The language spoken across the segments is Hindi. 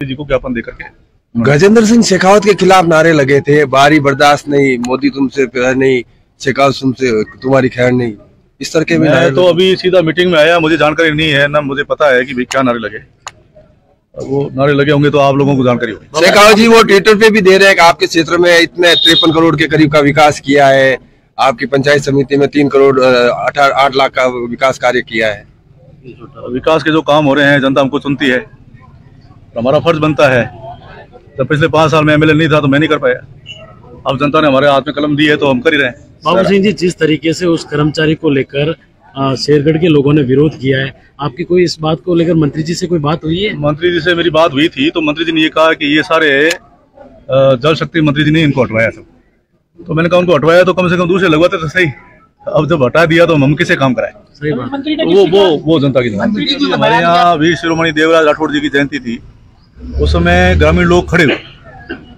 जी को ज्ञापन देकर के गजेंद्र सिंह शेखावत के खिलाफ नारे लगे थे, बारी बर्दाश्त नहीं, मोदी तुमसे प्यार नहीं, शेखावत तुमसे तुम्हारी खैर नहीं, इस तरह के मैं तो अभी सीधा मीटिंग में आया, मुझे जानकारी नहीं है ना, मुझे पता है कि भाई क्या नारे लगे। वो नारे लगे होंगे तो आप लोगों को जानकारी होगी। शेखावत जी वो ट्विटर पे भी दे रहे हैं कि आपके क्षेत्र में इतने 53 करोड़ के करीब का विकास किया है, आपकी पंचायत समिति में 3 करोड़ 8 लाख का विकास कार्य किया है। विकास के जो काम हो रहे हैं जनता हमको सुनती है, तो हमारा फर्ज बनता है। जब पिछले 5 साल में एमएलए नहीं था तो मैं नहीं कर पाया, अब जनता ने हमारे हाथ में कलम दी है तो हम कर ही रहे हैं। बाबू सिंह जी, जिस तरीके से उस कर्मचारी को लेकर शेरगढ़ के लोगों ने विरोध किया है, आपकी कोई इस बात को लेकर मंत्री जी से कोई बात हुई है? मंत्री जी से मेरी बात हुई थी तो मंत्री जी ने ये कहा कि ये सारे जल शक्ति मंत्री जी ने इनको हटवाया सब। तो मैंने कहा उनको हटवाया तो कम से कम दूसरे लगवाते तो सही, अब जब हटा दिया तो हम किसे काम कराए। सही बात। तो वो जनता की जवाब। हमारे यहाँ वीर शिरोमणि देवराज राठौड़ जी की जयंती थी, उस समय ग्रामीण लोग खड़े हुए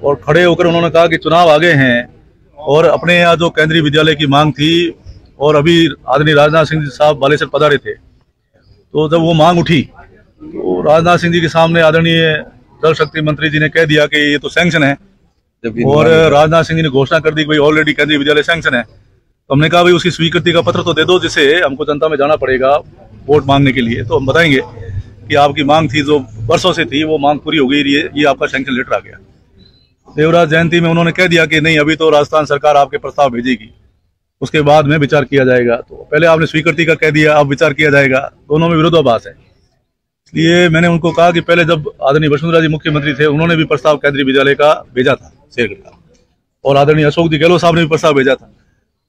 और खड़े होकर उन्होंने कहा कि चुनाव आगे हैं और अपने यहाँ जो केंद्रीय विद्यालय की मांग थी और अभी आदरणीय राजनाथ सिंह जी साहब बालेश्वर पधारे थे, तो जब वो मांग उठी तो राजनाथ सिंह जी के सामने आदरणीय जल शक्ति मंत्री जी ने कह दिया कि ये तो सैंक्शन है, और राजनाथ सिंह जी ने घोषणा कर दी कि भाई ऑलरेडी केंद्रीय विद्यालय सैंक्शन है। तो हमने कहा भाई उसकी स्वीकृति का पत्र तो दे दो, जिसे हमको जनता में जाना पड़ेगा वोट मांगने के लिए, तो हम बताएंगे कि आपकी मांग थी जो वर्षों से थी वो मांग पूरी हो गई, ये आपका सैंक्शन लेटर आ गया। देवराज जयंती में उन्होंने कह दिया कि नहीं, अभी तो राजस्थान सरकार आपके प्रस्ताव भेजेगी, उसके बाद में विचार किया जाएगा। तो पहले आपने स्वीकृति का कह दिया, अब विचार किया जाएगा, दोनों में विरोधाभास है। इसलिए मैंने उनको कहा कि पहले जब आदरणीय वसुंधरा जी मुख्यमंत्री थे, उन्होंने भी प्रस्ताव केंद्रीय विद्यालय का भेजा था शेरगढ़ का, और आदरणीय अशोक जी गहलोत साहब ने भी प्रस्ताव भेजा था।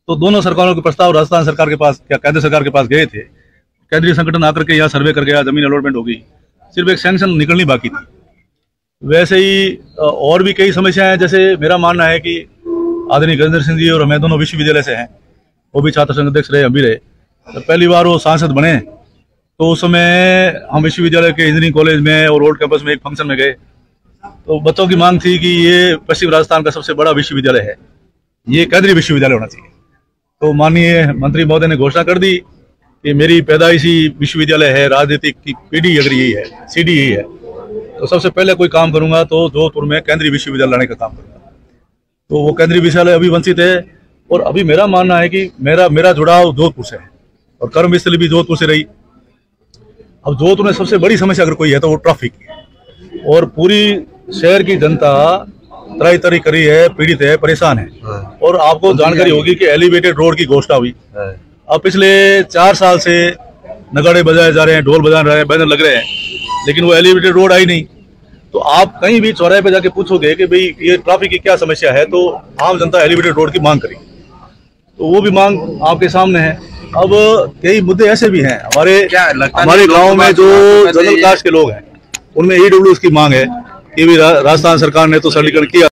तो दोनों सरकारों के प्रस्ताव राजस्थान सरकार के पास या केंद्र सरकार के पास गए थे, केंद्रीय संगठन आकर के यहाँ सर्वे कर गया, जमीन अलॉटमेंट हो गई, सिर्फ एक सैंक्शन निकलनी बाकी थी। वैसे ही और भी कई समस्याएं हैं, जैसे मेरा मानना है कि आदरणीय गजेंद्र सिंह जी और मैं दोनों विश्वविद्यालय से हैं, वो भी छात्र संघ अध्यक्ष रहे, हम भी रहे। तो पहली बार वो सांसद बने तो उस समय हम विश्वविद्यालय के इंजीनियरिंग कॉलेज में और ओल्ड कैंपस में एक फंक्शन में गए, तो बच्चों की मांग थी कि ये पश्चिम राजस्थान का सबसे बड़ा विश्वविद्यालय है, ये केंद्रीय विश्वविद्यालय होना चाहिए। तो माननीय मंत्री महोदय ने घोषणा कर दी कि मेरी पैदाइशी विश्वविद्यालय है, राजनीतिक की पीढ़ी अगर यही है, सीढ़ी यही है, तो सबसे पहले कोई काम करूंगा तो जोधपुर में केंद्रीय विश्वविद्यालय लाने का काम करूंगा। तो वो केंद्रीय विश्वविद्यालय अभी वंचित है, और अभी मेरा मानना है कि मेरा जुड़ाव जोधपुर से है और कर्मस्थली भी जोधपुर से रही। अब जोधपुर में सबसे बड़ी समस्या अगर कोई है तो वो ट्रैफिक है, और पूरी शहर की जनता तराई करी है, पीड़ित है, परेशान है। और आपको जानकारी होगी कि एलिवेटेड रोड की घोषणा हुई, अब पिछले 4 साल से नगाड़े बजाए जा रहे हैं, ढोल बजा रहे हैं, बैनर लग रहे हैं, लेकिन वो एलिवेटेड रोड आई नहीं। तो आप कहीं भी चौराहे पे जाके पूछोगे कि भाई ये ट्रैफिक की क्या समस्या है, तो आम जनता एलिवेटेड रोड की मांग करेगी, तो वो भी मांग आपके सामने है। अब कई मुद्दे ऐसे भी हैं हमारे गांव में जो जनरल कास्ट के लोग हैं, उनमें ईडब्ल्यूएस की मांग है कि भी राजस्थान सरकार ने तो सरलीकरण किया।